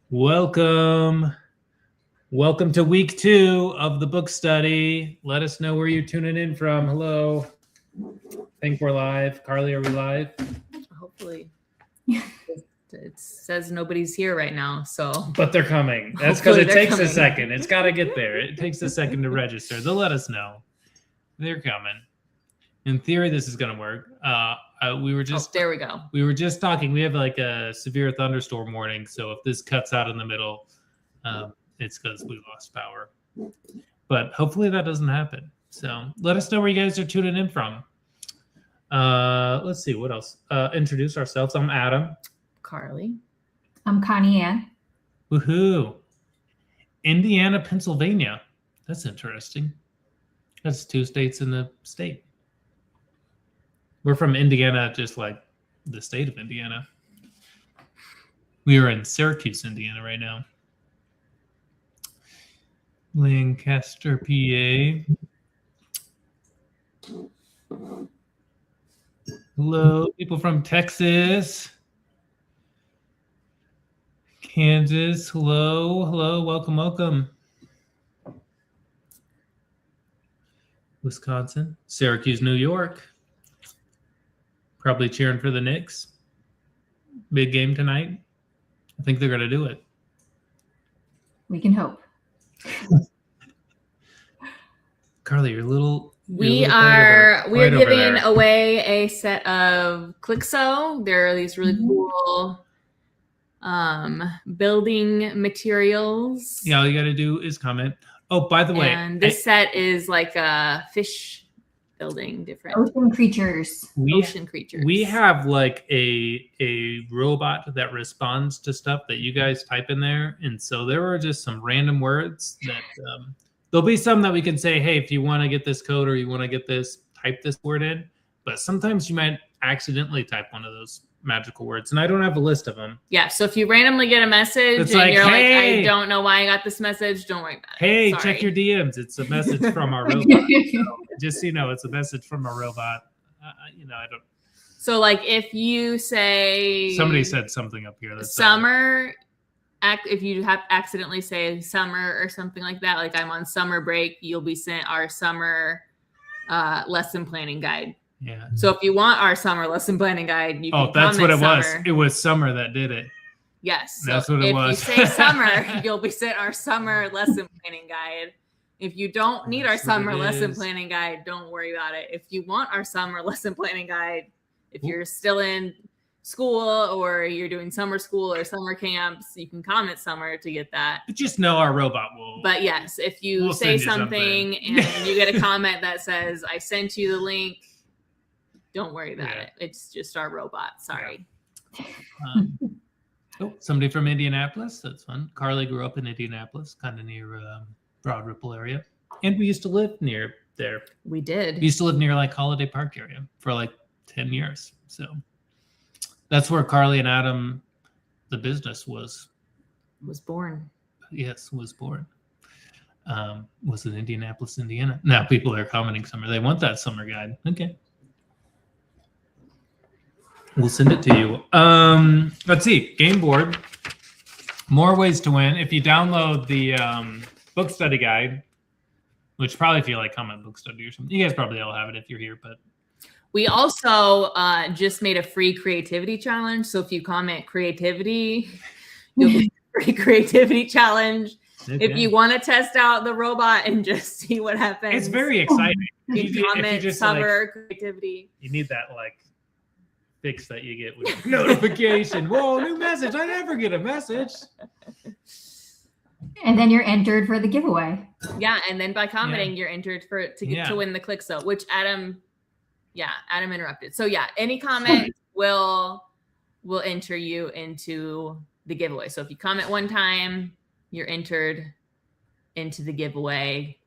Welcome to week 2 of the book study. Let us know where you're tuning in from. Hello. I think we're live. Carly, are we live? Hopefully. It says nobody's here right now, so. But they're coming. That's because it takes a second. It's got to get there. It takes a second to register. They'll let us know. They're coming. In theory, this is going to work. We were just there we go. We were just talking. We have like a severe thunderstorm warning, so if this cuts out in the middle, it's because we lost power. But hopefully that doesn't happen. So let us know where you guys are tuning in from. Let's see what else. Introduce ourselves. I'm Adam. Carly. I'm Connie Ann. Woohoo! Indiana, Pennsylvania. That's interesting. That's 2 states in the state. We're from Indiana, just like the state of Indiana. We are in Syracuse, Indiana right now. Lancaster, PA. Hello, people from Texas. Kansas, hello, welcome. Wisconsin, Syracuse, New York. Probably cheering for the Knicks. Big game tonight. I think they're going to do it. We can hope. Carly, you're a little... We are giving away a set of Clixo. There are these really cool building materials. Yeah, all you got to do is comment. Oh, by the way. And this set is like a fish building, different ocean creatures. We have like a robot that responds to stuff that you guys type in there. And so there were just some random words that there'll be some that we can say, hey, if you want to get this code or you want to get this, type this word in. But sometimes you might accidentally type one of those magical words, and I don't have a list of them. Yeah, so if you randomly get a message and you're like, I don't know why I got this message, don't worry about it. Hey, check your DMs. It's a message from our robot. So just so you know, it's a message from our robot. I don't. So like if you say somebody said something up here. That's summer. If you have accidentally say summer or something like that, like I'm on summer break, you'll be sent our summer lesson planning guide. Yeah. So if you want our summer lesson planning guide, you can that's what it summer. was. It was summer that did it. Yes. That's what it was. If you say summer, you'll be sent our summer lesson planning guide. If you don't need our summer lesson planning guide, don't worry about it. If you want our summer lesson planning guide, if you're still in school or you're doing summer school or summer camps, you can comment summer to get that. But just know our robot will. But yes, if you say something and you get a comment that says, I sent you the link, don't worry about it. It's just our robot. Sorry. Yeah. Somebody from Indianapolis. That's fun. Carly grew up in Indianapolis, kind of near Broad Ripple area. And we used to live near there. We did. We used to live near like Holiday Park area for like 10 years. So that's where Carly and Adam, the business was born. Yes, was born. Was in Indianapolis, Indiana. Now people are commenting summer. They want that summer guide. Okay. We'll send it to you. Let's see. Game board. More ways to win. If you download the book study guide, which probably if you like comment book study or something, you guys probably all have it if you're here. But we also just made a free creativity challenge. So if you comment creativity, you'll get a free creativity challenge. Okay. If you want to test out the robot and just see what happens, it's very exciting. You comment just summer creativity. You need that like fix that you get with notification. Whoa, new message. I never get a message. And then you're entered for the giveaway. Yeah, and then by commenting, you're entered to win the Clixo, which Adam interrupted. So yeah, any comment will enter you into the giveaway. So if you comment one time, you're entered into the giveaway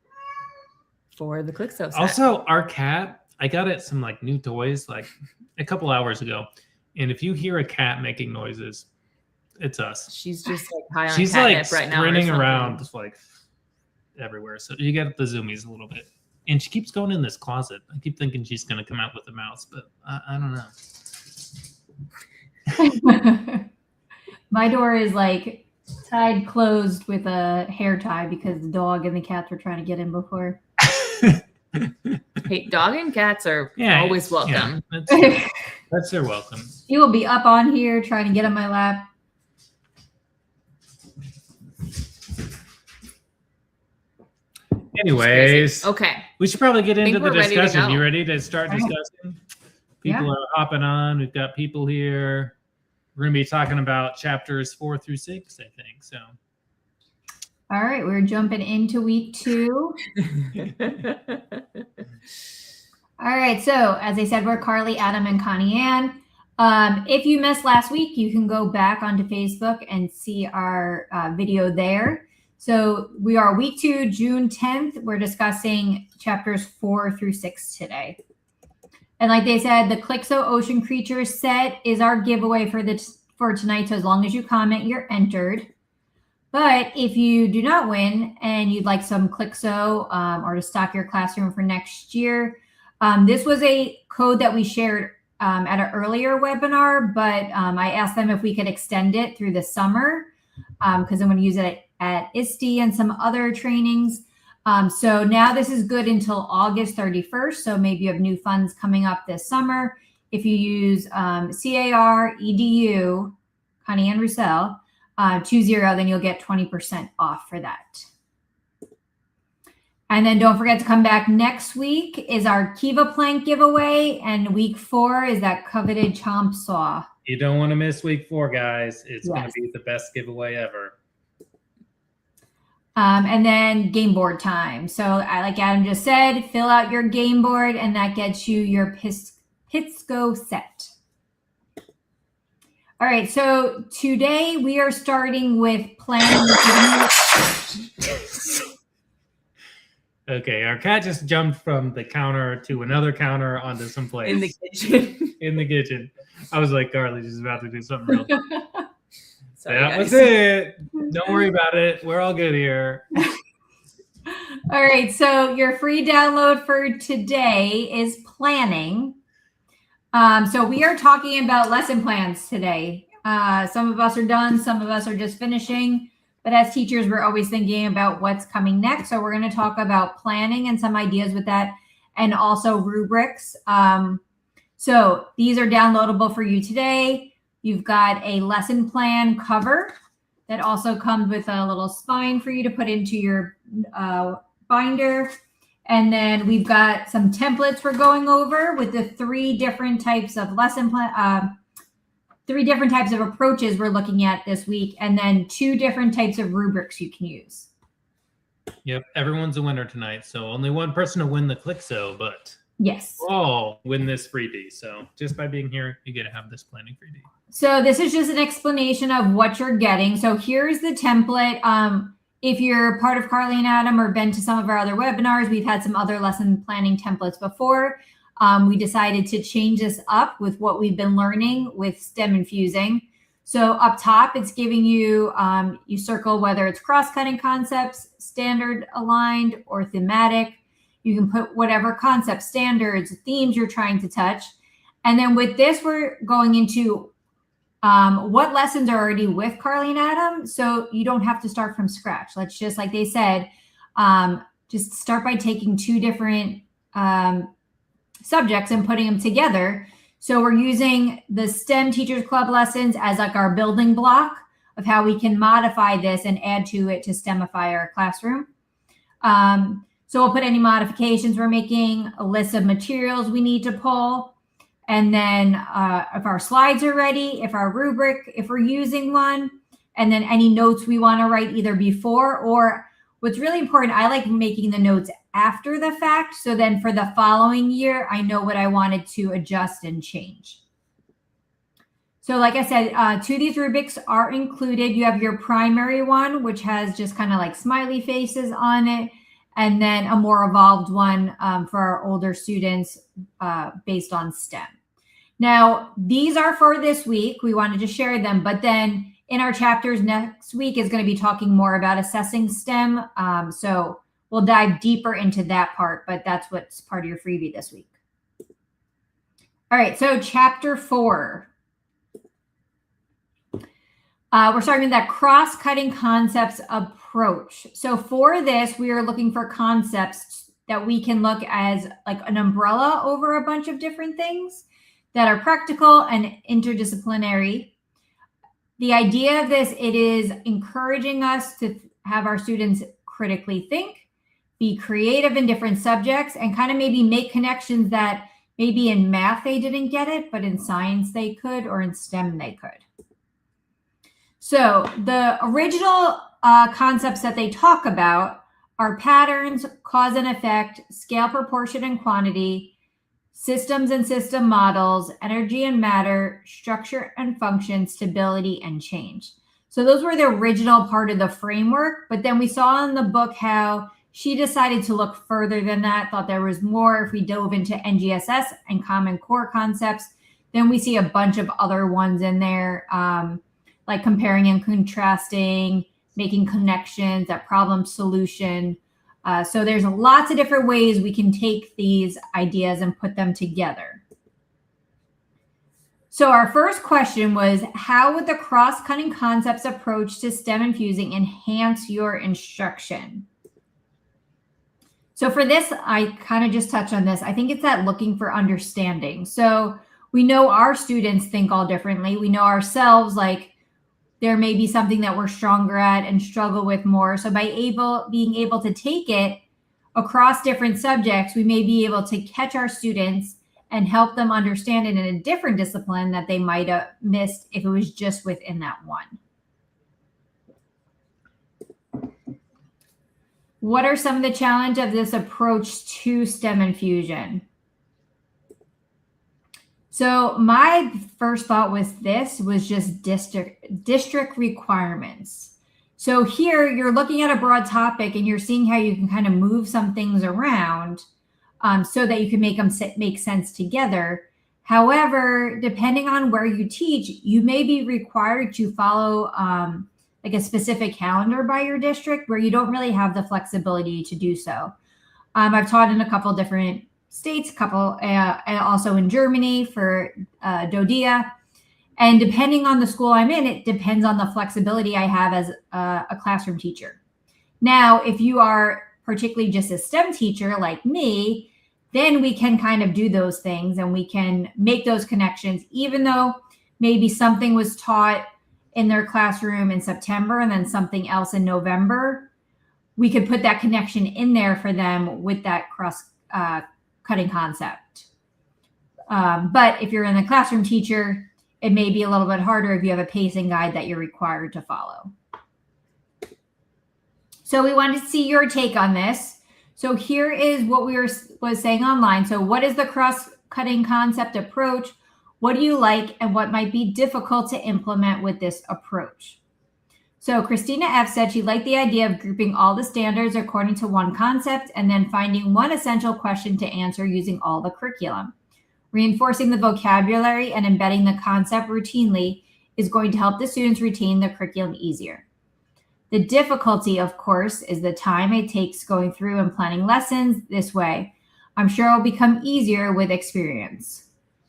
for the Clixo set. Also, our cat, I got it some like new toys like a couple hours ago. And if you hear a cat making noises, it's us. She's just like high on She's catnip like right now. sprinting around just like everywhere. So you get the zoomies a little bit. And she keeps going in this closet. I keep thinking she's going to come out with a mouse, but I don't know. My door is like Tied closed with a hair tie because the dog and the cats were trying to get in before. Hey, dog and cats are always welcome. Yeah, that's their welcome. He will be up on here trying to get on my lap. Anyways, okay, we should probably get into the discussion. You ready to start right. discussing? People are hopping on. We've got people here. We're going to be talking about chapters 4 through 6, I think. So, all right, we're jumping into week 2. All right, so as I said, we're Carly, Adam, and Connie Ann. If you missed last week, you can go back onto Facebook and see our video there. So we are week 2, June 10th. We're discussing chapters 4 through 6 today. And like they said, the Clixo Ocean Creatures set is our giveaway for tonight. So as long as you comment, you're entered. But if you do not win and you'd like some Clixo or to stock your classroom for next year, this was a code that we shared at an earlier webinar, but I asked them if we could extend it through the summer because I'm going to use it at ISTE and some other trainings. So now this is good until August 31st. So maybe you have new funds coming up this summer. If you use CAR EDU, Connie Ann Roussel, 20, then you'll get 20% off for that. And then don't forget to come back next week is our Kiva Plank giveaway. And week 4 is that coveted chomp saw. You don't want to miss week 4, guys. It's going to be the best giveaway ever. And then game board time. So like Adam just said, fill out your game board and that gets you your Pitsco set. All right, so today we are starting with planning. Okay, our cat just jumped from the counter to another counter onto some plates. In the kitchen. In the kitchen. I was like, Carly, she's about to do something real. Sorry, that was it. Don't worry about it. We're all good here. All right, so your free download for today is planning. So we are talking about lesson plans today. Some of us are done, some of us are just finishing. But as teachers, we're always thinking about what's coming next. So we're going to talk about planning and some ideas with that and also rubrics. So these are downloadable for you today. You've got a lesson plan cover that also comes with a little spine for you to put into your binder. And then we've got some templates we're going over with the 3 different types of lesson plan, 3 different types of approaches we're looking at this week, and then 2 different types of rubrics you can use. Yep, everyone's a winner tonight. So only one person will win the Clixo, but yes, we'll all win this freebie. So just by being here, you get to have this planning freebie. So this is just an explanation of what you're getting. So here's the template. If you're part of Carly and Adam or been to some of our other webinars, we've had some other lesson planning templates before. We decided to change this up with what we've been learning with STEM Infusing. So up top, it's giving you, you circle whether it's cross-cutting concepts, standard aligned, or thematic. You can put whatever concepts, standards, themes you're trying to touch. And then with this, we're going into what lessons are already with Carly and Adam. So you don't have to start from scratch. Let's just, like they said, just start by taking 2 different subjects and putting them together. So we're using the STEM Teachers Club lessons as like our building block of how we can modify this and add to it to STEMify our classroom. So we'll put any modifications we're making, a list of materials we need to pull, and then if our slides are ready, if our rubric, if we're using one, and then any notes we want to write either before or what's really important, I like making the notes after the fact. So then for the following year, I know what I wanted to adjust and change. So like I said, 2 of these rubrics are included. You have your primary one, which has just kind of like smiley faces on it. And then a more evolved one for our older students based on STEM. Now, these are for this week. We wanted to share them, but then in our chapters next week is going to be talking more about assessing STEM. So we'll dive deeper into that part, but that's what's part of your freebie this week. All right, so chapter 4. We're starting with that cross-cutting concepts approach. So for this, we are looking for concepts that we can look as like an umbrella over a bunch of different things that are practical and interdisciplinary. The idea of this, it is encouraging us to have our students critically think, be creative in different subjects, and kind of maybe make connections that maybe in math they didn't get it, but in science they could, or in STEM they could. So the original concepts that they talk about are patterns, cause and effect, scale, proportion, and quantity, systems and system models, energy and matter, structure and function, stability, and change. So those were the original part of the framework, but then we saw in the book how she decided to look further than that, thought there was more. If we dove into NGSS and Common Core concepts, then we see a bunch of other ones in there, like comparing and contrasting, making connections, that problem solution. So there's lots of different ways we can take these ideas and put them together. So our first question was, how would the cross-cutting concepts approach to STEM infusing enhance your instruction? So for this, I kind of just touched on this. I think it's that looking for understanding. So we know our students think all differently. We know ourselves, like, there may be something that we're stronger at and struggle with more. So by being able to take it across different subjects, we may be able to catch our students and help them understand it in a different discipline that they might have missed if it was just within that one. What are some of the challenges of this approach to STEM infusion? So my first thought was just district requirements. So here you're looking at a broad topic and you're seeing how you can kind of move some things around so that you can make them make sense together. However, depending on where you teach, you may be required to follow like a specific calendar by your district where you don't really have the flexibility to do so. I've taught in a couple different states, and also in Germany for DODEA. And depending on the school I'm in, it depends on the flexibility I have as a classroom teacher. Now, if you are particularly just a STEM teacher like me, then we can kind of do those things and we can make those connections, even though maybe something was taught in their classroom in September and then something else in November. We could put that connection in there for them with that cross-cutting concept. But if you're in the classroom teacher, it may be a little bit harder if you have a pacing guide that you're required to follow. So we wanted to see your take on this. So here is what we was saying online. So what is the cross-cutting concept approach? What do you like and what might be difficult to implement with this approach? So Christina F. said she liked the idea of grouping all the standards according to one concept and then finding one essential question to answer using all the curriculum. Reinforcing the vocabulary and embedding the concept routinely is going to help the students retain the curriculum easier. The difficulty, of course, is the time it takes going through and planning lessons this way. I'm sure it will become easier with experience.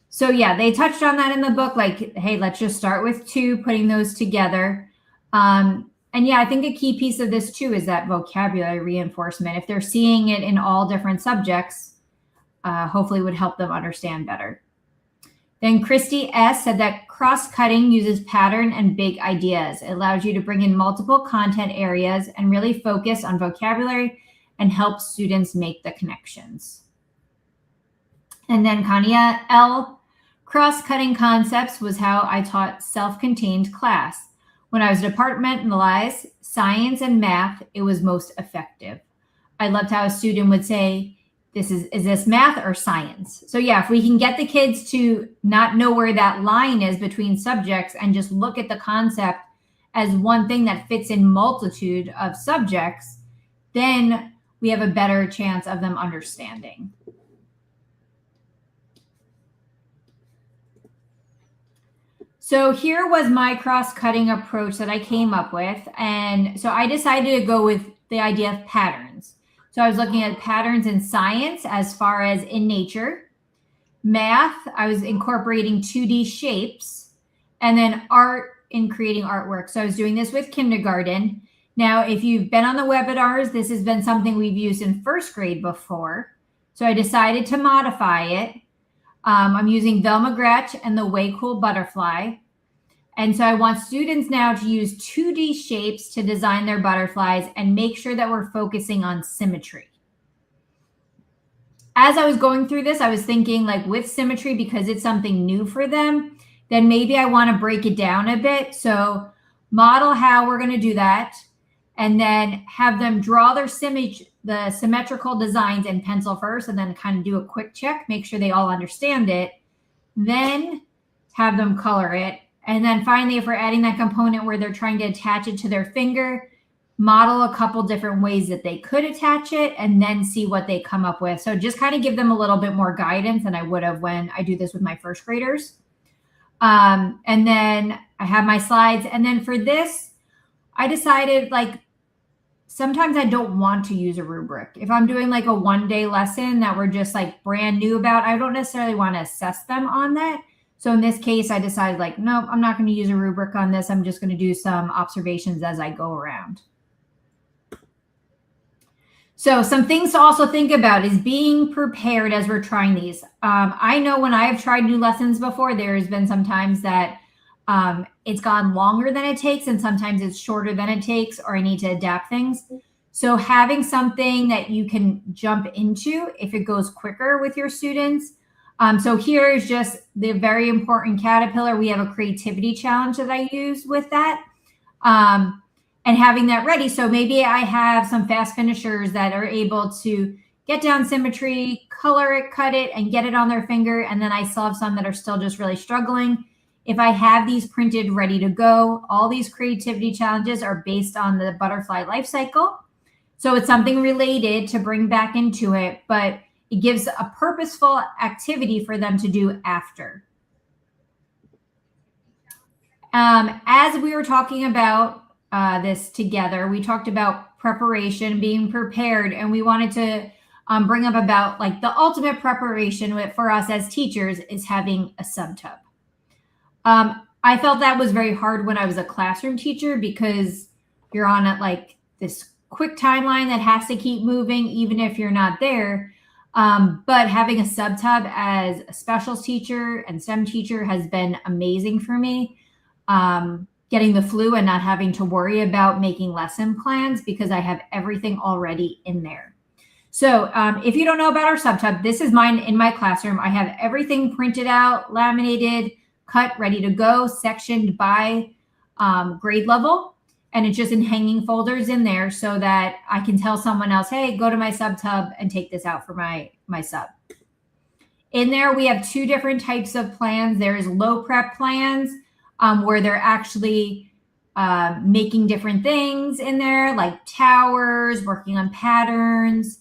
So yeah, they touched on that in the book, like, hey, let's just start with 2, putting those together. And yeah, I think a key piece of this too is that vocabulary reinforcement. If they're seeing it in all different subjects, hopefully would help them understand better. Then Christy S. said that cross-cutting uses pattern and big ideas. It allows you to bring in multiple content areas and really focus on vocabulary and help students make the connections. And then Kania L. Cross-cutting concepts was how I taught self-contained class. When I was departmentalized science and math, it was most effective. I loved how a student would say, is this math or science? So yeah, if we can get the kids to not know where that line is between subjects and just look at the concept as one thing that fits in multitude of subjects, then we have a better chance of them understanding. So here was my cross-cutting approach that I came up with. And so I decided to go with the idea of patterns. So I was looking at patterns in science as far as in nature. Math, I was incorporating 2D shapes. And then art in creating artwork. So I was doing this with kindergarten. Now, if you've been on the webinars, this has been something we've used in first grade before. So I decided to modify it. I'm using Velma Gretsch and the Way Cool Butterfly. And so I want students now to use 2D shapes to design their butterflies and make sure that we're focusing on symmetry. As I was going through this, I was thinking like with symmetry, because it's something new for them, then maybe I want to break it down a bit. So model how we're going to do that, and then have them draw their the symmetrical designs in pencil first, and then kind of do a quick check, make sure they all understand it, then have them color it. And then finally, if we're adding that component where they're trying to attach it to their finger, model a couple different ways that they could attach it, and then see what they come up with. So just kind of give them a little bit more guidance than I would have when I do this with my first graders. And then I have my slides. And then for this, I decided like, sometimes I don't want to use a rubric. If I'm doing like a one-day lesson that we're just like brand new about, I don't necessarily want to assess them on that. So in this case, I decided like, nope, I'm not going to use a rubric on this. I'm just going to do some observations as I go around. So some things to also think about is being prepared as we're trying these. I know when I've tried new lessons before, there's been some times that it's gone longer than it takes, and sometimes it's shorter than it takes, or I need to adapt things. So having something that you can jump into if it goes quicker with your students. So here is just the very important caterpillar. We have a creativity challenge that I use with that. And having that ready. So maybe I have some fast finishers that are able to get down symmetry, color it, cut it, and get it on their finger. And then I still have some that are still just really struggling. If I have these printed ready to go, all these creativity challenges are based on the butterfly life cycle. So it's something related to bring back into it, but it gives a purposeful activity for them to do after. As we were talking about this together, we talked about preparation, being prepared, and we wanted to bring up about like the ultimate preparation for us as teachers is having a sub-tub. I felt that was very hard when I was a classroom teacher, because you're on like this quick timeline that has to keep moving even if you're not there. But having a sub-tub as a specials teacher and STEM teacher has been amazing for me. Getting the flu and not having to worry about making lesson plans because I have everything already in there. So if you don't know about our sub-tub, this is mine in my classroom. I have everything printed out, laminated, cut, ready to go, sectioned by grade level. And it's just in hanging folders in there so that I can tell someone else, hey, go to my sub-tub and take this out for my sub. In there, we have two different types of plans. There's low prep plans, where they're actually making different things in there, like towers, working on patterns.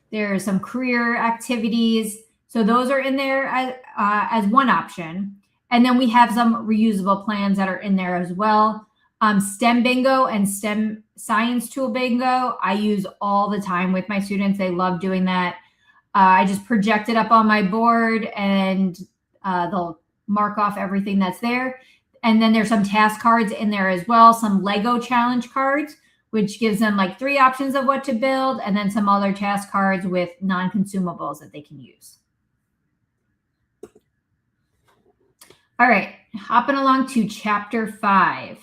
There's some career activities. So those are in there as one option. And then we have some reusable plans that are in there as well. STEM bingo and STEM science tool bingo, I use all the time with my students. They love doing that. I just project it up on my board and they'll mark off everything that's there. And then there's some task cards in there as well, some Lego challenge cards, which gives them like 3 options of what to build, and then some other task cards with non-consumables that they can use. All right, hopping along to chapter 5.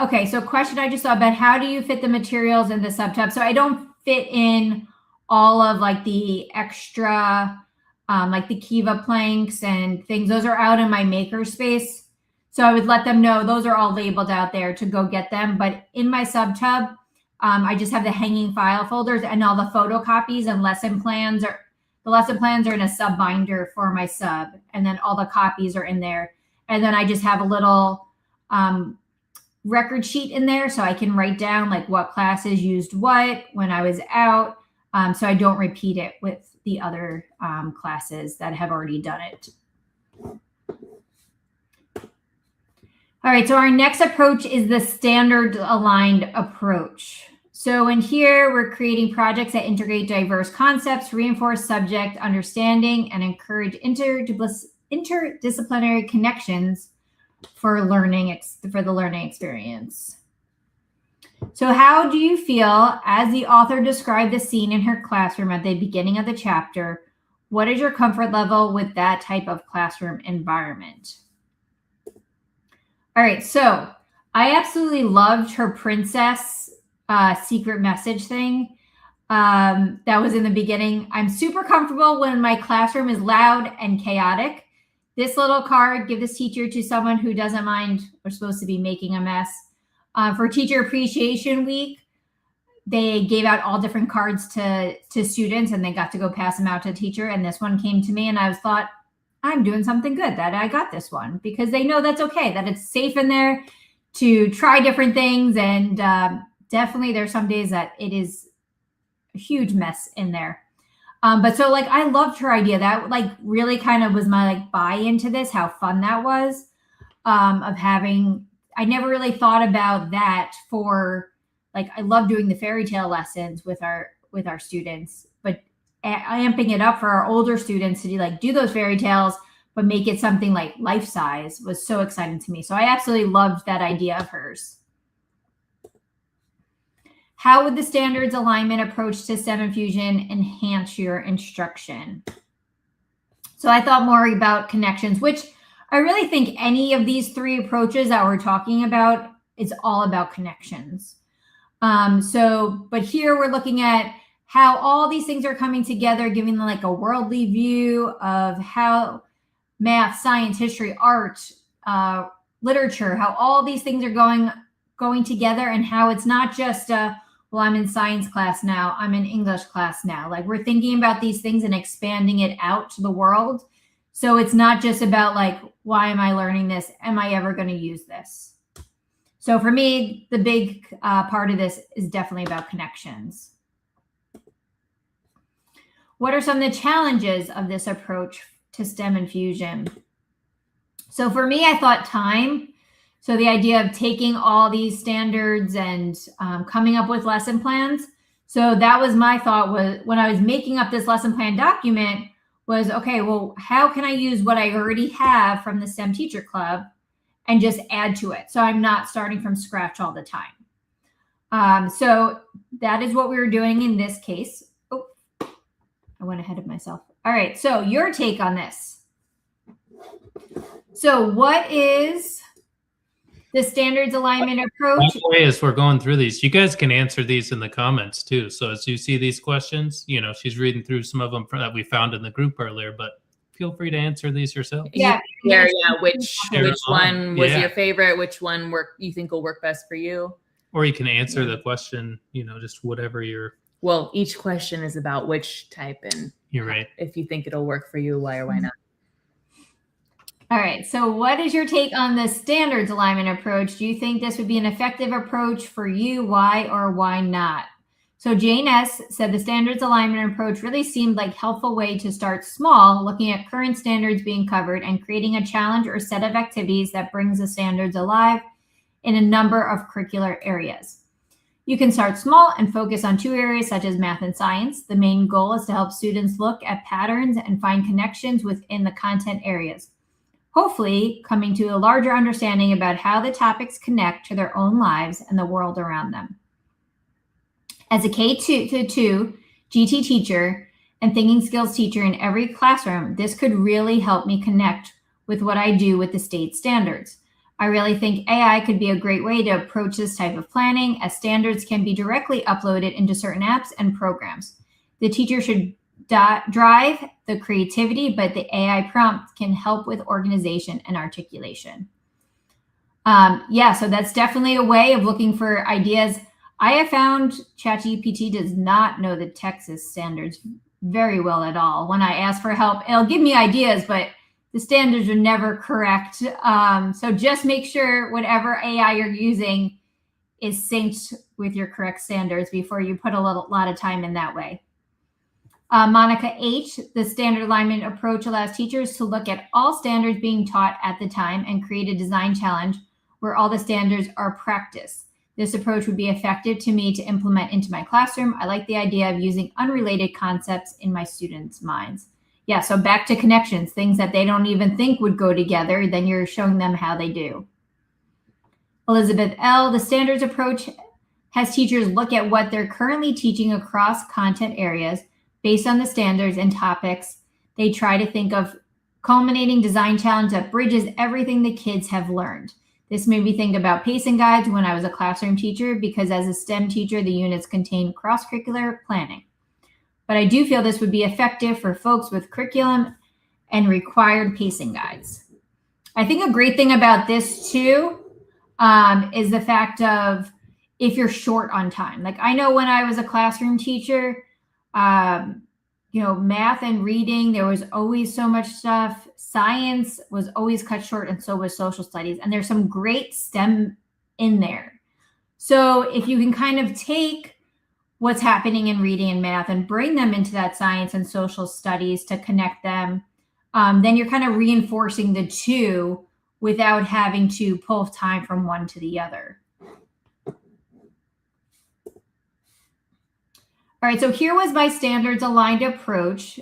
Okay, so question I just saw about how do you fit the materials in the sub-tub? So I don't fit in all of like the extra like the Kiva planks and things. Those are out in my maker space. So I would let them know those are all labeled out there to go get them. But in my sub-tub, I just have the hanging file folders and all the photocopies and lesson plans. The lesson plans are in a sub binder for my sub. And then all the copies are in there. And then I just have a little record sheet in there so I can write down like what classes used what when I was out. So I don't repeat it with the other classes that have already done it. All right, so our next approach is the standard aligned approach. So in here, we're creating projects that integrate diverse concepts, reinforce subject understanding, and encourage interdisciplinary interdisciplinary connections for the learning experience. So how do you feel as the author described the scene in her classroom at the beginning of the chapter? What is your comfort level with that type of classroom environment? All right, so I absolutely loved her princess secret message thing that was in the beginning. I'm super comfortable when my classroom is loud and chaotic. This little card, give this teacher to someone who doesn't mind we're supposed to be making a mess. For Teacher Appreciation Week, they gave out all different cards to students, and they got to go pass them out to the teacher. And this one came to me, and I thought, I'm doing something good that I got this one, because they know that's okay, that it's safe in there to try different things. And definitely there's some days that it is a huge mess in there. But so like, I loved her idea. That like really kind of was my like buy into this, how fun that was, of having, I never really thought about that for like, I love doing the fairy tale lessons with our students, but amping it up for our older students to do those fairy tales, but make it something like life size was so exciting to me. So I absolutely loved that idea of hers. How would the standards alignment approach to STEM infusion enhance your instruction? So I thought more about connections, which I really think any of these three approaches that we're talking about is all about connections. But here we're looking at how all these things are coming together, giving them like a worldly view of how math, science, history, art, literature, how all these things are going together, and how it's not just well, I'm in science class now, I'm in English class now. Like, we're thinking about these things and expanding it out to the world. So it's not just about like, why am I learning this? Am I ever going to use this? So for me, the big part of this is definitely about connections. What are some of the challenges of this approach to STEM infusion? So for me, I thought time. So the idea of taking all these standards and coming up with lesson plans. So that was my thought, was when I was making up this lesson plan document was, okay, well, how can I use what I already have from the STEM Teacher Club and just add to it, so I'm not starting from scratch all the time? So that is what we were doing in this case. Oh, I went ahead of myself. All right, so your take on this. So what is the standards alignment approach? By the way, as we're going through these, you guys can answer these in the comments too. So as you see these questions, she's reading through some of them that we found in the group earlier, but feel free to answer these yourself. Yeah. Which one was your favorite? Which one you think will work best for you? Or you can answer the question, just whatever you're. Well, each question is about which type, and you're right. If you think it'll work for you, why or why not? All right. So what is your take on the standards alignment approach? Do you think this would be an effective approach for you? Why or why not? So Jane S. said the standards alignment approach really seemed like a helpful way to start small, looking at current standards being covered and creating a challenge or set of activities that brings the standards alive in a number of curricular areas. You can start small and focus on two areas such as math and science. The main goal is to help students look at patterns and find connections within the content areas, hopefully coming to a larger understanding about how the topics connect to their own lives and the world around them. As a K-2 GT teacher and thinking skills teacher in every classroom, this could really help me connect with what I do with the state standards. I really think AI could be a great way to approach this type of planning, as standards can be directly uploaded into certain apps and programs. The teacher should drive the creativity, but the AI prompt can help with organization and articulation. So that's definitely a way of looking for ideas. I have found ChatGPT does not know the Texas standards very well at all. When I ask for help, it'll give me ideas, but the standards are never correct. So just make sure whatever AI you're using is synced with your correct standards before you put a lot of time in that way. Monica H., the standard alignment approach allows teachers to look at all standards being taught at the time and create a design challenge where all the standards are practiced. This approach would be effective to me to implement into my classroom. I like the idea of using unrelated concepts in my students' minds. Yeah, so back to connections, things that they don't even think would go together, then you're showing them how they do. Elizabeth L., the standards approach has teachers look at what they're currently teaching across content areas based on the standards and topics. They try to think of culminating design challenge that bridges everything the kids have learned. This made me think about pacing guides when I was a classroom teacher, because as a STEM teacher, the units contain cross-curricular planning. But I do feel this would be effective for folks with curriculum and required pacing guides. I think a great thing about this too is the fact of if you're short on time. Like I know when I was a classroom teacher, math and reading, there was always so much stuff. Science was always cut short, and so was social studies. And there's some great STEM in there. So if you can kind of take what's happening in reading and math and bring them into that science and social studies to connect them, then you're kind of reinforcing the two without having to pull time from one to the other. All right, so here was my standards aligned approach.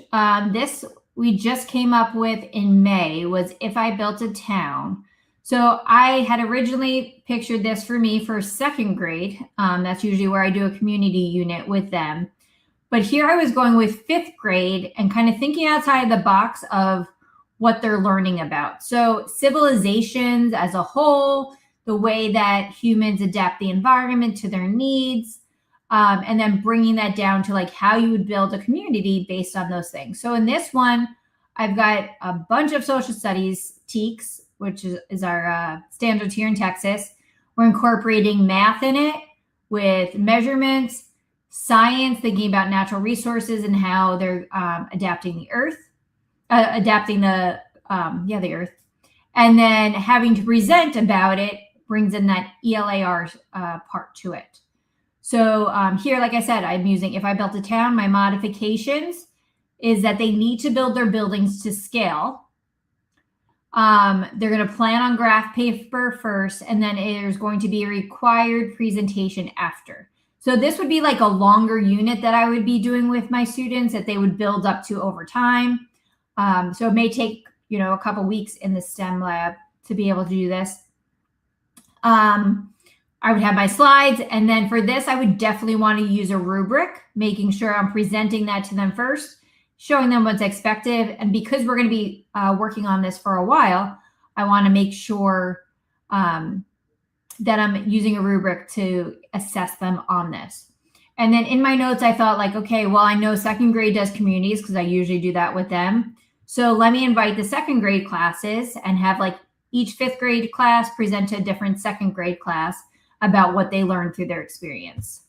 This we just came up with in May, was if I built a town. So I had originally pictured this for me for second grade. That's usually where I do a community unit with them. But here I was going with fifth grade and kind of thinking outside the box of what they're learning about. So civilizations as a whole, the way that humans adapt the environment to their needs, and then bringing that down to like how you would build a community based on those things. So in this one, I've got a bunch of social studies TEKs, which is our standards here in Texas. We're incorporating math in it with measurements, science, thinking about natural resources and how they're adapting the earth, the earth. And then having to present about it brings in that ELAR part to it. So here, like I said, I'm using if I built a town, my modifications is that they need to build their buildings to scale. They're going to plan on graph paper first, and then there's going to be a required presentation after. So this would be like a longer unit that I would be doing with my students that they would build up to over time. So it may take, a couple weeks in the STEM lab to be able to do this. I would have my slides, and then for this, I would definitely want to use a rubric, making sure I'm presenting that to them first, showing them what's expected. And because we're going to be working on this for a while, I want to make sure that I'm using a rubric to assess them on this. And then in my notes, I thought like, okay, well, I know second grade does communities because I usually do that with them. So let me invite the second grade classes and have like each fifth grade class present to a different second grade class about what they learned through their experience.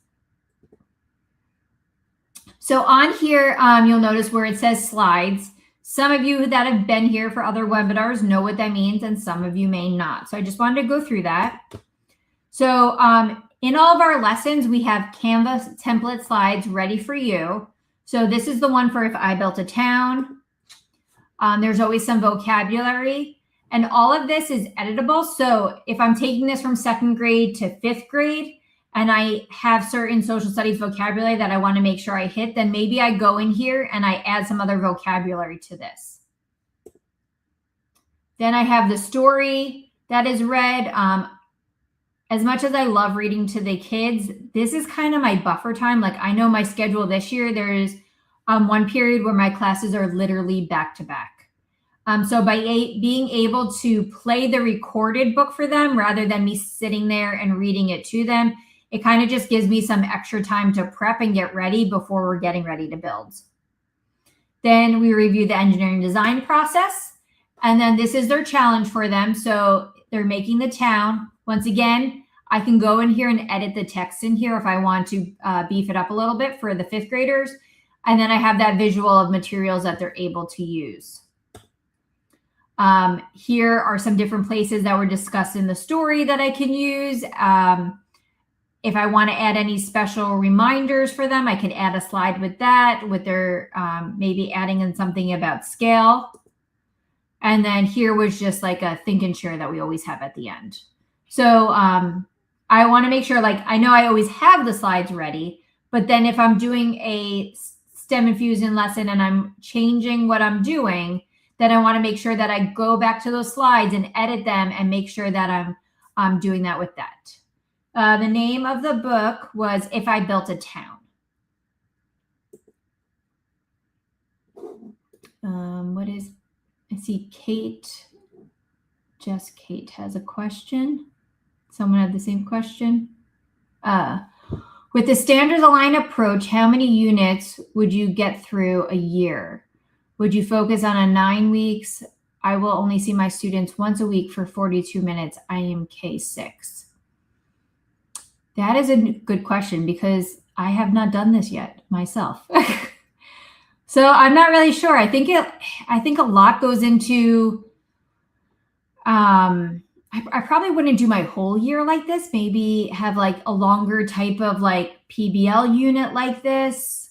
So on here, you'll notice where it says slides. Some of you that have been here for other webinars know what that means, and some of you may not. So I just wanted to go through that. So in all of our lessons, we have Canvas template slides ready for you. So this is the one for if I built a town. There's always some vocabulary. And all of this is editable. So if I'm taking this from second grade to fifth grade and I have certain social studies vocabulary that I want to make sure I hit, then maybe I go in here and I add some other vocabulary to this. Then I have the story that is read. As much as I love reading to the kids, this is kind of my buffer time. Like I know my schedule this year, there's one period where my classes are literally back to back. So by being able to play the recorded book for them rather than me sitting there and reading it to them, it kind of just gives me some extra time to prep and get ready before we're getting ready to build. Then we review the engineering design process. And then this is their challenge for them. So they're making the town. Once again, I can go in here and edit the text in here if I want to beef it up a little bit for the fifth graders. And then I have that visual of materials that they're able to use. Here are some different places that were discussed in the story that I can use. If I want to add any special reminders for them, I could add a slide with that, with their maybe adding in something about scale. And then here was just like a think and share that we always have at the end. So I want to make sure, like, I know I always have the slides ready, but then if I'm doing a STEM-Infusing lesson and I'm changing what I'm doing, then I want to make sure that I go back to those slides and edit them and make sure that I'm doing that with that. The name of the book was If I Built a Town. I see Kate has a question. Someone had the same question. With the standards aligned approach, how many units would you get through a year? Would you focus on a 9 weeks? I will only see my students once a week for 42 minutes. I am K6. That is a good question because I have not done this yet myself. So I'm not really sure. I think a lot goes into, I probably wouldn't do my whole year like this. Maybe have like a longer type of like PBL unit like this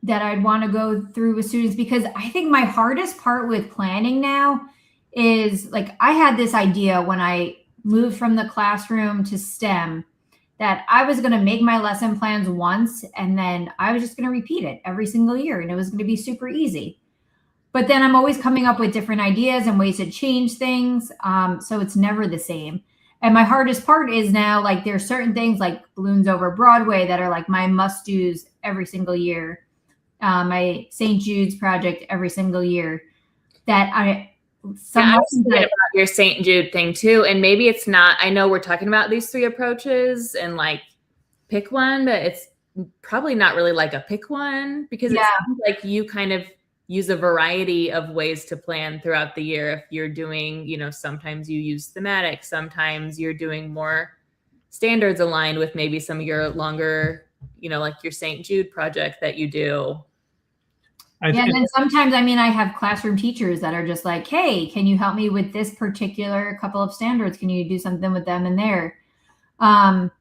that I'd want to go through with students, because I think my hardest part with planning now is like, I had this idea when I moved from the classroom to STEM that I was going to make my lesson plans once and then I was just going to repeat it every single year and it was going to be super easy. But then I'm always coming up with different ideas and ways to change things. So it's never the same. And my hardest part is now, like, there's certain things like Balloons Over Broadway that are like my must-dos every single year. My St. Jude's project every single year that I was thinking about your St. Jude thing too. And maybe it's not, I know we're talking about these 3 approaches and like pick one, but it's probably not really like a pick one, because it sounds like you kind of use a variety of ways to plan throughout the year. If you're doing, sometimes you use thematic, sometimes you're doing more standards aligned with maybe some of your longer, like your St. Jude project that you do. And then sometimes, I have classroom teachers that are just like, hey, can you help me with this particular couple of standards? Can you do something with them in there? So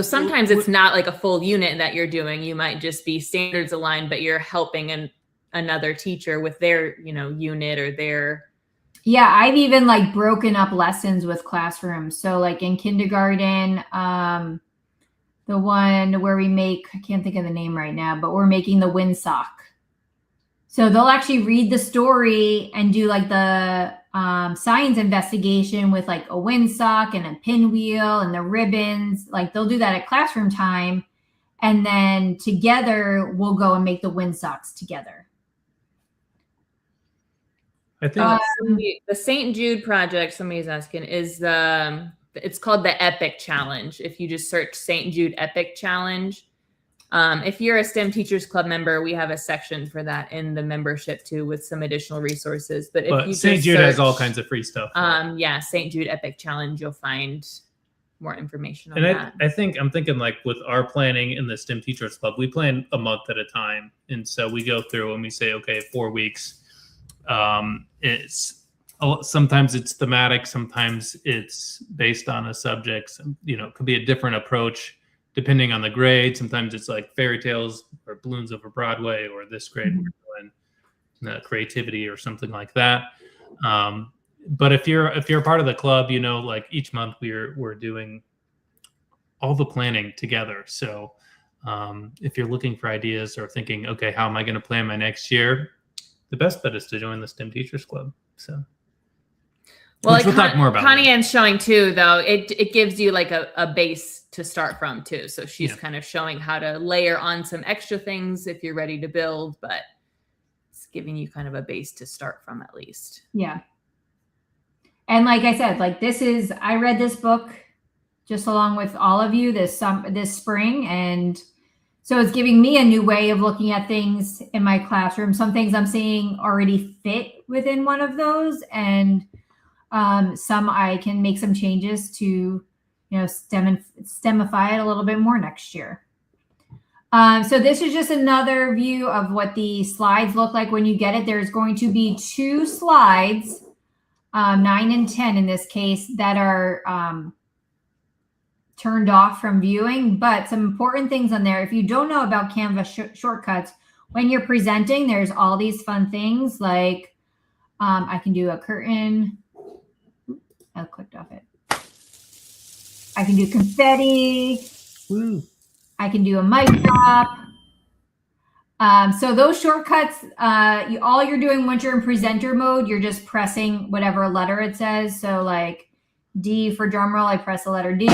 sometimes it's not like a full unit that you're doing. You might just be standards aligned, but you're helping another teacher with their, unit or their. Yeah, I've even like broken up lessons with classrooms. So like in kindergarten, the one where we make, I can't think of the name right now, but we're making the windsock. So they'll actually read the story and do like the science investigation with like a windsock and a pinwheel and the ribbons. Like they'll do that at classroom time. And then together we'll go and make the windsocks together. I think the St. Jude project, somebody's asking, is it's called the Epic Challenge. If you just search St. Jude Epic Challenge. If you're a STEM Teachers Club member, we have a section for that in the membership too, with some additional resources. But if you St. Jude has all kinds of free stuff. St. Jude Epic Challenge, you'll find more information on that. I think I'm thinking like with our planning in the STEM Teachers Club, we plan a month at a time. And so we go through and we say, okay, 4 weeks. Sometimes it's thematic, sometimes it's based on a subject. It could be a different approach depending on the grade. Sometimes it's like fairy tales or Balloons Over Broadway, or this grade we're doing creativity or something like that. But if you're part of the club, like each month we're doing all the planning together. So if you're looking for ideas or thinking, okay, how am I going to plan my next year? The best bet is to join the STEM Teachers Club. So. Well, we'll talk more about Connie Ann's showing too, though, it gives you like a base to start from too. So she's kind of showing how to layer on some extra things if you're ready to build, but it's giving you kind of a base to start from at least. Yeah. And like I said, like I read this book just along with all of you this spring. And so it's giving me a new way of looking at things in my classroom. Some things I'm seeing already fit within one of those, and some I can make some changes to, STEMify it a little bit more next year. So this is just another view of what the slides look like when you get it. There's going to be 2 slides, 9 and 10 in this case, that are turned off from viewing, but some important things on there. If you don't know about Canva shortcuts, when you're presenting, there's all these fun things like I can do a curtain. I clicked off it. I can do confetti. Woo. I can do a mic drop. So those shortcuts, all you're doing once you're in presenter mode, you're just pressing whatever letter it says. So like D for drum roll, I press the letter D.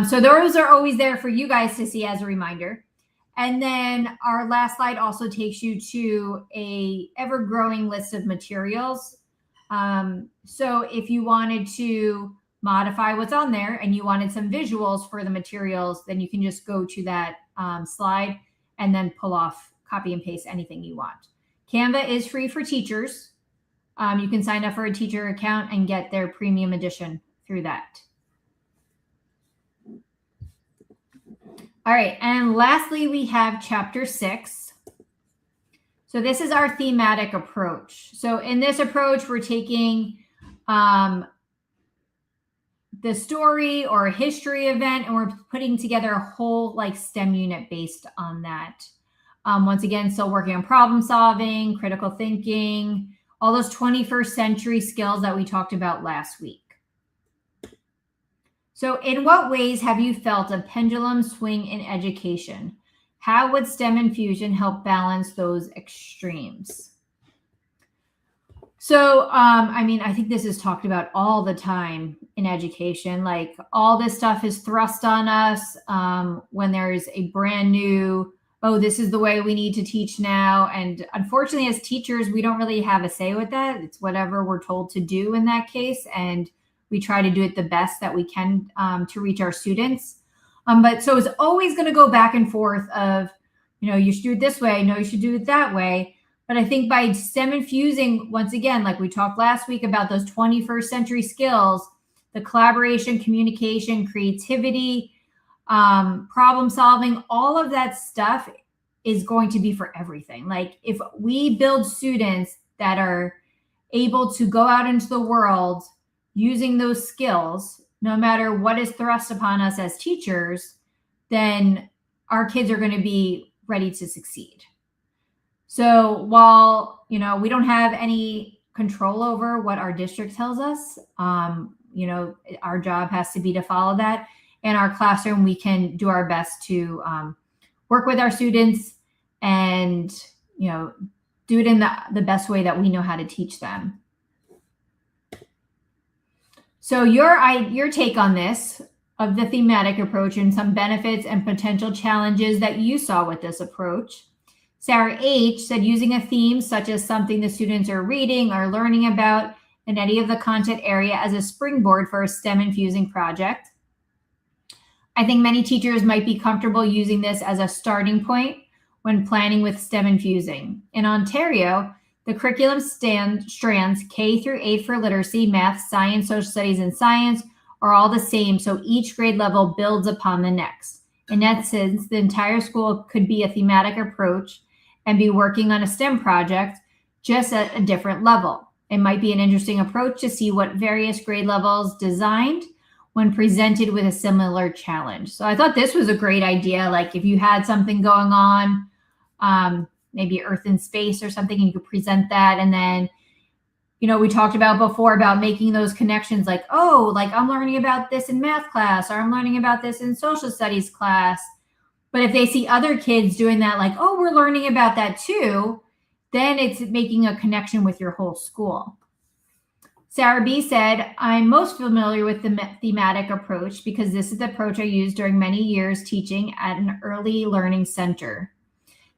So those are always there for you guys to see as a reminder. And then our last slide also takes you to a ever-growing list of materials. So if you wanted to modify what's on there and you wanted some visuals for the materials, then you can just go to that slide and then pull off, copy and paste anything you want. Canva is free for teachers. You can sign up for a teacher account and get their premium edition through that. All right, and lastly, we have chapter 6. So this is our thematic approach. So in this approach, we're taking the story or a history event, and we're putting together a whole like STEM unit based on that. Once again, still working on problem solving, critical thinking, all those 21st century skills that we talked about last week. So in what ways have you felt a pendulum swing in education? How would STEM infusion help balance those extremes? So, I mean, I think this is talked about all the time in education. Like all this stuff is thrust on us when there's a brand new, oh, this is the way we need to teach now. And unfortunately, as teachers, we don't really have a say with that. It's whatever we're told to do in that case. And we try to do it the best that we can to reach our students. But so it's always going to go back and forth of, you know, you should do it this way. No, you should do it that way. But I think by STEM infusing, once again, like we talked last week about those 21st century skills, the collaboration, communication, creativity, problem solving, all of that stuff is going to be for everything. Like if we build students that are able to go out into the world using those skills, no matter what is thrust upon us as teachers, then our kids are going to be ready to succeed. So while, you know, we don't have any control over what our district tells us, you know, our job has to be to follow that. In our classroom, we can do our best to work with our students and, you know, do it in the best way that we know how to teach them. So your take on this, of the thematic approach and some benefits and potential challenges that you saw with this approach. Sarah H. said using a theme such as something the students are reading or learning about in any of the content area as a springboard for a STEM infusing project. I think many teachers might be comfortable using this as a starting point when planning with STEM infusing. In Ontario, the curriculum strands K through 8 for literacy, math, science, social studies, and science are all the same, so each grade level builds upon the next. In that sense, the entire school could be a thematic approach and be working on a STEM project just at a different level. It might be an interesting approach to see what various grade levels designed when presented with a similar challenge. So I thought this was a great idea. Like if you had something going on, maybe Earth and space or something, and you could present that. And then, you know, we talked about before about making those connections like, oh, like I'm learning about this in math class, or I'm learning about this in social studies class. But if they see other kids doing that, like, oh, we're learning about that too, then it's making a connection with your whole school. Sarah B said, I'm most familiar with the thematic approach because this is the approach I used during many years teaching at an early learning center.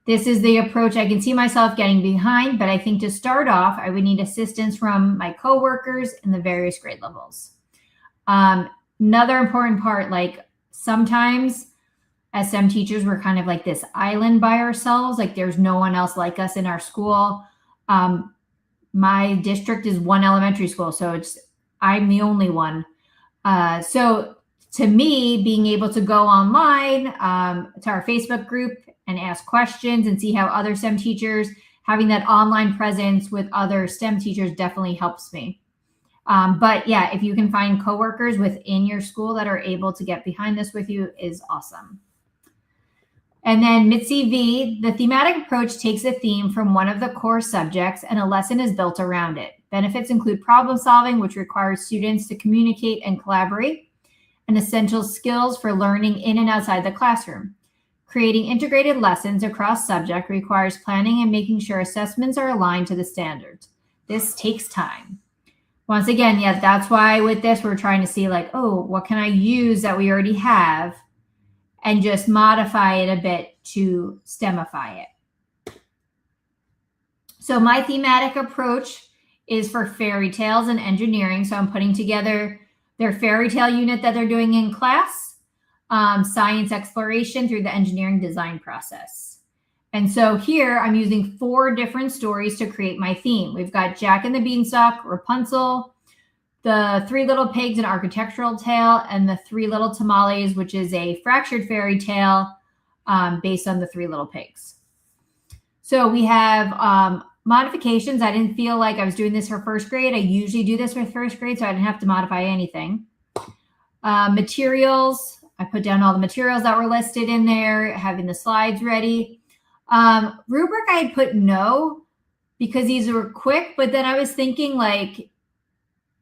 This is the approach I can see myself getting behind, but I think to start off, I would need assistance from my coworkers in the various grade levels. Another important part, like sometimes as STEM teachers, we're kind of like this island by ourselves. Like there's no one else like us in our school. My district is one elementary school, so I'm the only one. So to me, being able to go online to our Facebook group and ask questions and see how other STEM teachers, having that online presence with other STEM teachers definitely helps me. But yeah, if you can find coworkers within your school that are able to get behind this with you is awesome. And then Mitzi V, the thematic approach takes a theme from one of the core subjects and a lesson is built around it. Benefits include problem solving, which requires students to communicate and collaborate. and essential skills for learning in and outside the classroom. Creating integrated lessons across subject requires planning and making sure assessments are aligned to the standards. This takes time. Once again, yeah, that's why with this, we're trying to see like, oh, what can I use that we already have and just modify it a bit to STEMify it. So my thematic approach is for fairy tales and engineering. So I'm putting together their fairy tale unit that they're doing in class, science exploration through the engineering design process. And so here I'm using 4 different stories to create my theme. We've got Jack and the Beanstalk, Rapunzel, the 3 Little Pigs, an architectural tale, and the 3 Little Tamales, which is a fractured fairy tale based on the 3 Little Pigs. So we have modifications. I didn't feel like I was doing this for first grade. I usually do this with first grade, so I didn't have to modify anything. Materials. I put down all the materials that were listed in there, having the slides ready. Rubric, I put no because these were quick, but then I was thinking like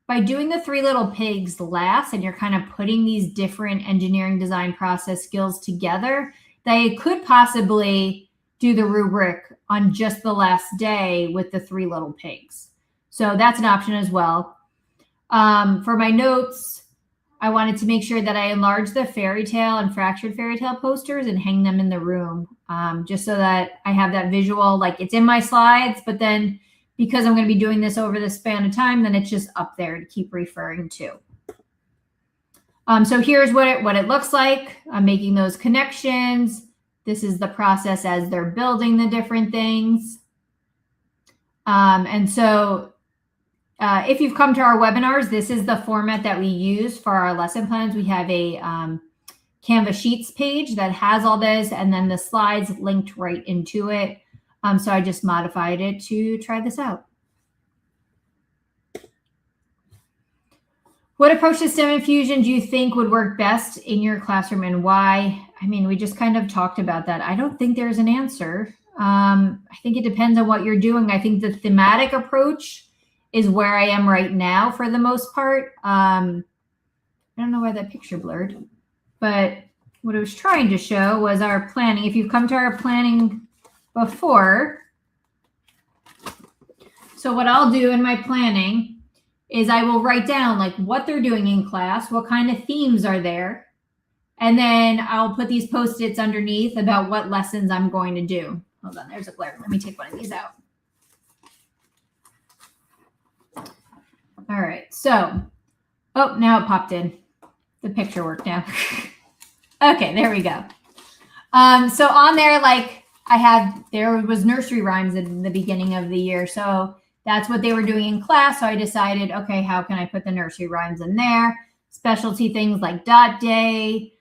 by doing the 3 Little Pigs last and you're kind of putting these different engineering design process skills together, they could possibly do the rubric on just the last day with the 3 Little Pigs. So that's an option as well. For my notes, I wanted to make sure that I enlarge the fairy tale and fractured fairy tale posters and hang them in the room, just so that I have that visual, like it's in my slides, but then because I'm going to be doing this over the span of time, then it's just up there to keep referring to. So here's what it looks like. I'm making those connections. This is the process as they're building the different things. And so if you've come to our webinars, this is the format that we use for our lesson plans. We have a Canvas Sheets page that has all this, and then the slides linked right into it. So I just modified it to try this out. What approach to STEM infusion do you think would work best in your classroom and why? I mean, we just kind of talked about that. I don't think there's an answer. I think it depends on what you're doing. I think the thematic approach is where I am right now for the most part. I don't know why that picture blurred, but what I was trying to show was our planning. If you've come to our planning before, so what I'll do in my planning is I will write down like what they're doing in class, what kind of themes are there, and then I'll put these Post-its underneath about what lessons I'm going to do. Hold on, there's a glare. Let me take one of these out. All right, so, oh, now it popped in. The picture worked now. Okay, there we go. So on there, like there was nursery rhymes in the beginning of the year. So that's what they were doing in class. So I decided, okay, how can I put the nursery rhymes in there? Specialty things like dot day.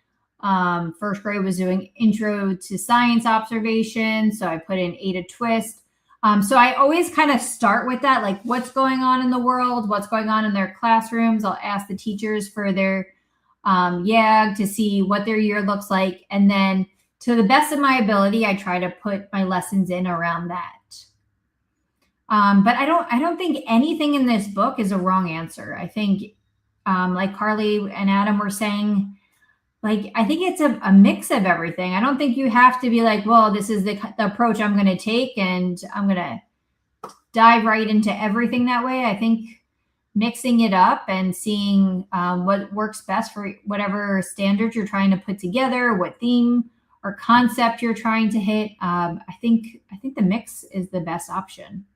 First grade was doing intro to science observation. So I put in Ada Twist. So I always kind of start with that, like what's going on in the world, what's going on in their classrooms. I'll ask the teachers for their YAG to see what their year looks like. And then to the best of my ability, I try to put my lessons in around that. But I don't think anything in this book is a wrong answer. I think like Carly and Adam were saying, like, I think it's a mix of everything. I don't think you have to be like, well, this is the approach I'm going to take and I'm going to dive right into everything that way. I think mixing it up and seeing what works best for whatever standards you're trying to put together, what theme or concept you're trying to hit. I think the mix is the best option.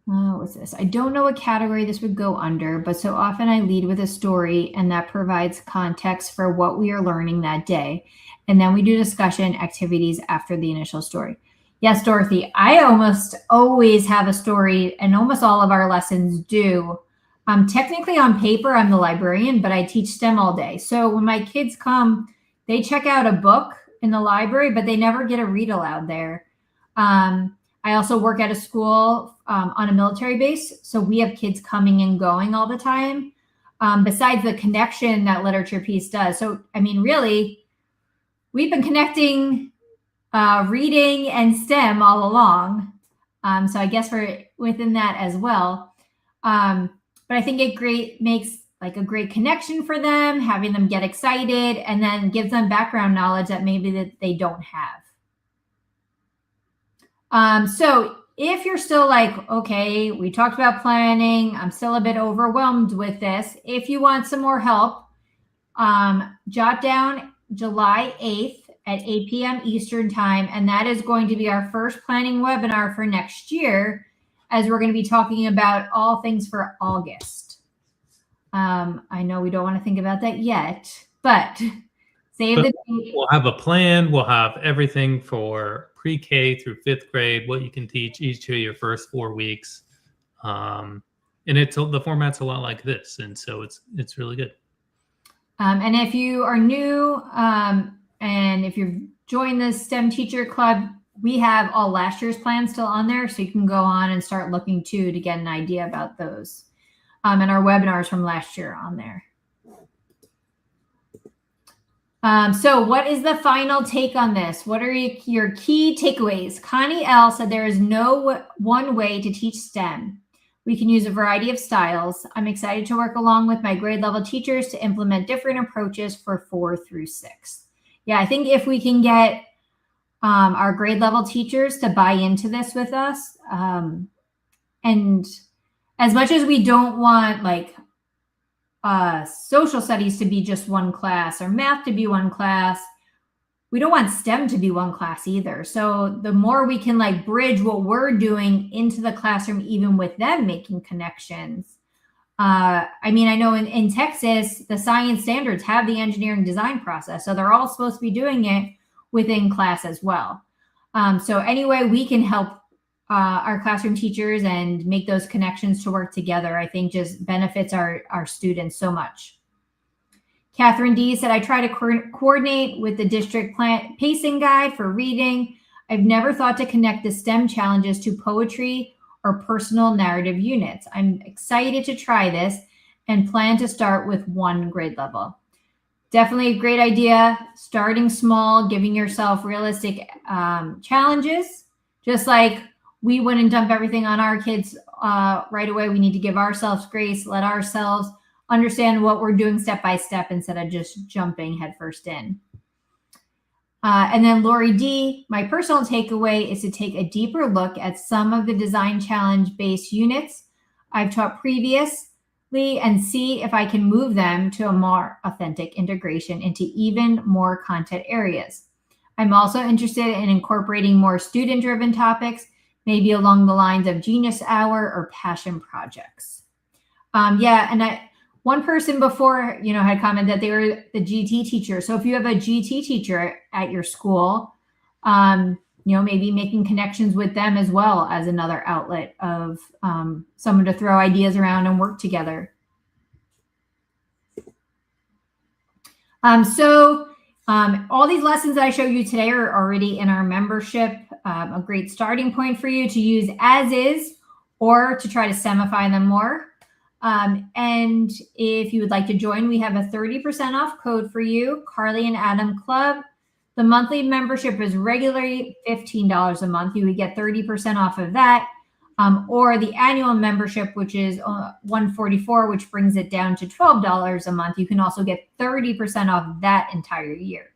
What's this? I don't know what category this would go under, but so often I lead with a story and that provides context for what we are learning that day. And then we do discussion activities after the initial story. Yes, Dorothy, I almost always have a story and almost all of our lessons do. Technically on paper, I'm the librarian, but I teach STEM all day. So when my kids come, they check out a book in the library, but they never get a read aloud there. I also work at a school on a military base. So we have kids coming and going all the time, besides the connection that literature piece does. So, I mean, really, we've been connecting reading and STEM all along. So I guess for within that as well. But I think it makes like a great connection for them, having them get excited, and then gives them background knowledge that maybe that they don't have. So if you're still like, okay, we talked about planning, I'm still a bit overwhelmed with this. If you want some more help, jot down July 8th at 8 p.m. Eastern time. And that is going to be our first planning webinar for next year, as we're going to be talking about all things for August. I know we don't want to think about that yet, but save the date. We'll have a plan. We'll have everything for pre-K through 5th grade, what you can teach each of your first 4 weeks. And the format's a lot like this. And so it's really good. And if you are new, and if you've joined the STEM Teacher Club, we have all last year's plans still on there. So you can go on and start looking too to get an idea about those. And our webinars from last year on there. So what is the final take on this? What are your key takeaways? Connie L. said there is no one way to teach STEM. We can use a variety of styles. I'm excited to work along with my grade level teachers to implement different approaches for 4 through 6. Yeah, I think if we can get our grade level teachers to buy into this with us, and as much as we don't want like social studies to be just one class or math to be one class, we don't want STEM to be one class either. So the more we can like bridge what we're doing into the classroom, even with them making connections. I mean, I know in Texas, the science standards have the engineering design process. So they're all supposed to be doing it within class as well. So anyway, we can help our classroom teachers and make those connections to work together, I think just benefits our students so much. Catherine D said, I try to coordinate with the district pacing guide for reading. I've never thought to connect the STEM challenges to poetry or personal narrative units. I'm excited to try this and plan to start with 1 grade level. Definitely a great idea. Starting small, giving yourself realistic challenges, just like we wouldn't dump everything on our kids right away. We need to give ourselves grace, let ourselves understand what we're doing step by step instead of just jumping headfirst in. And then Lori D, my personal takeaway is to take a deeper look at some of the design challenge-based units I've taught previously and see if I can move them to a more authentic integration into even more content areas. I'm also interested in incorporating more student-driven topics, maybe along the lines of Genius Hour or passion projects. Yeah, and one person before, had commented that they were the GT teacher. So if you have a GT teacher at your school, maybe making connections with them as well as another outlet of someone to throw ideas around and work together. All these lessons that I showed you today are already in our membership. A great starting point for you to use as is or to try to STEMify them more. And if you would like to join, we have a 30% off code for you, Carly and Adam Club. The monthly membership is regularly $15 a month. You would get 30% off of that. Or the annual membership, which is $144, which brings it down to $12 a month. You can also get 30% off that entire year.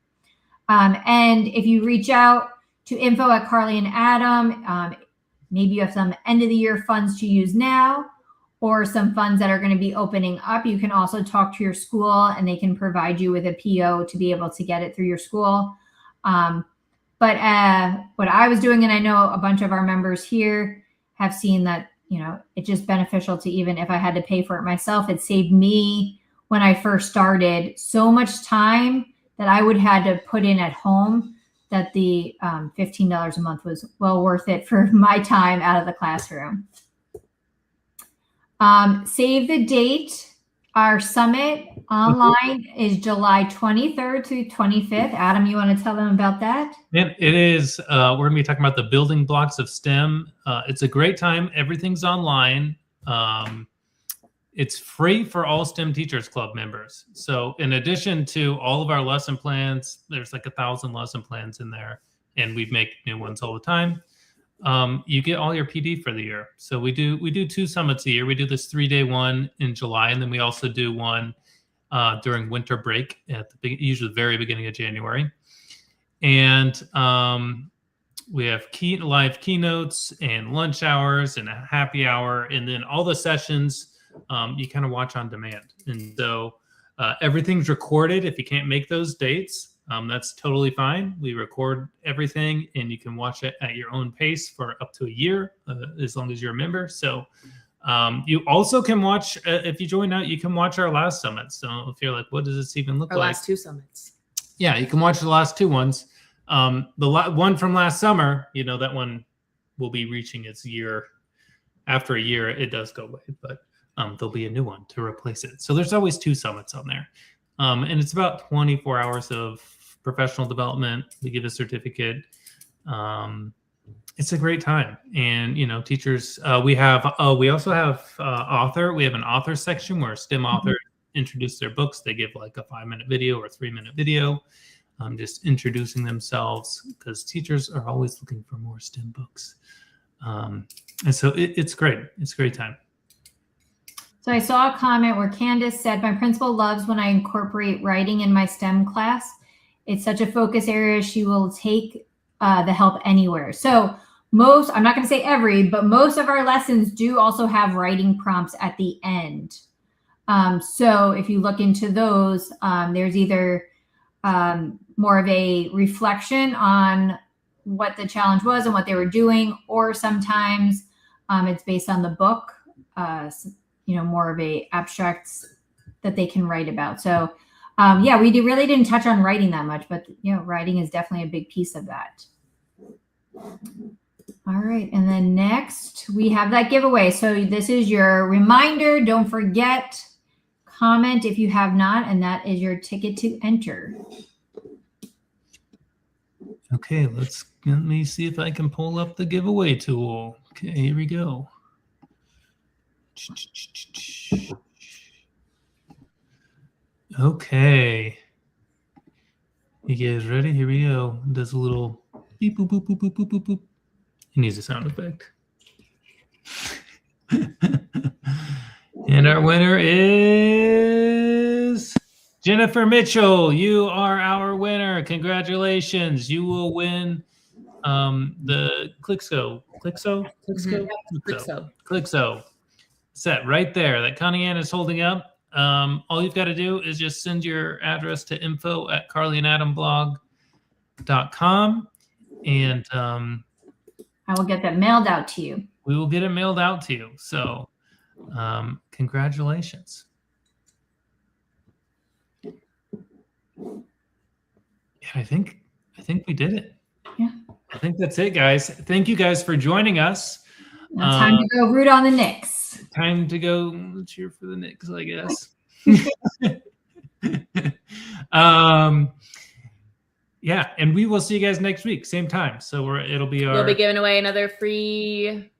And if you reach out to info at Carly and Adam, maybe you have some end of the year funds to use now or some funds that are going to be opening up. You can also talk to your school and they can provide you with a PO to be able to get it through your school. But what I was doing, and I know a bunch of our members here have seen that, it's just beneficial to, even if I had to pay for it myself, it saved me when I first started so much time that I would have had to put in at home, that the $15 a month was well worth it for my time out of the classroom. Save the date. Our summit online is July 23rd to 25th. Adam, you want to tell them about that? It is. We're going to be talking about the building blocks of STEM. It's a great time. Everything's online. It's free for all STEM Teachers Club members. So in addition to all of our lesson plans, there's like 1,000 lesson plans in there, and we make new ones all the time. you get all your PD for the year. So we do 2 summits a year. We do this 3-day one in July, and then we also do one during winter break at usually the very beginning of January. And we have live keynotes and lunch hours and a happy hour, and then all the sessions you kind of watch on demand. And so everything's recorded. If you can't make those dates, that's totally fine. We record everything, and you can watch it at your own pace for up to a year, as long as you're a member. So you also can watch, if you join out, you can watch our last summit. So if you're like, what does this even look like? Our last 2 summits. Yeah, you can watch the last 2 ones. The one from last summer, that one will be reaching its year. After a year, it does go away, but there'll be a new one to replace it. So there's always 2 summits on there. And it's about 24 hours of professional development. We give a certificate. It's a great time. And, teachers, we also have author. We have an author section where STEM authors introduce their books. They give like a 5-minute video or 3-minute video, just introducing themselves, because teachers are always looking for more STEM books. And so it's great. It's a great time. So I saw a comment where Candace said, my principal loves when I incorporate writing in my STEM class. It's such a focus area. She will take the help anywhere. So I'm not going to say every, but most of our lessons do also have writing prompts at the end. So if you look into those, there's either more of a reflection on what the challenge was and what they were doing, or sometimes it's based on the book, more of a abstracts that they can write about. So we really didn't touch on writing that much, but writing is definitely a big piece of that. All right, and then next we have that giveaway. So this is your reminder. Don't forget, comment if you have not, and that is your ticket to enter. Okay, let me see if I can pull up the giveaway tool. Okay, here we go. Okay. You guys ready? Here we go. It does a little beep, boop, boop, boop, boop, boop, boop, boop. It needs a sound effect. And our winner is Jennifer Mitchell. You are our winner. Congratulations. You will win the Clixo set right there that Connie-Ann is holding up. All you've got to do is just send your address to info@carlyandadamblog.com, and I will get that mailed out to you. We will get it mailed out to you. So congratulations. Yeah, I think we did it. Yeah. I think that's it, guys. Thank you guys for joining us. Now time to go root on the Knicks. Time to go cheer for the Knicks, I guess. Yeah, and we will see you guys next week, same time. So we'll be giving away another free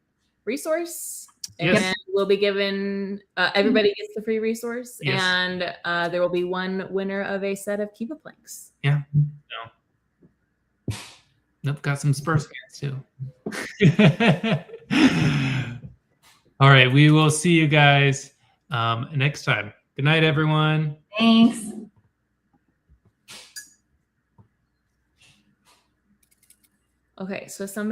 resource. Yes. And we'll be giving everybody gets the free resource, yes. And there will be one winner of a set of Kiva planks. Yeah. No. Nope, got some Spurs fans too. All right, we will see you guys next time. Good night, everyone. Thanks. Okay, so somebody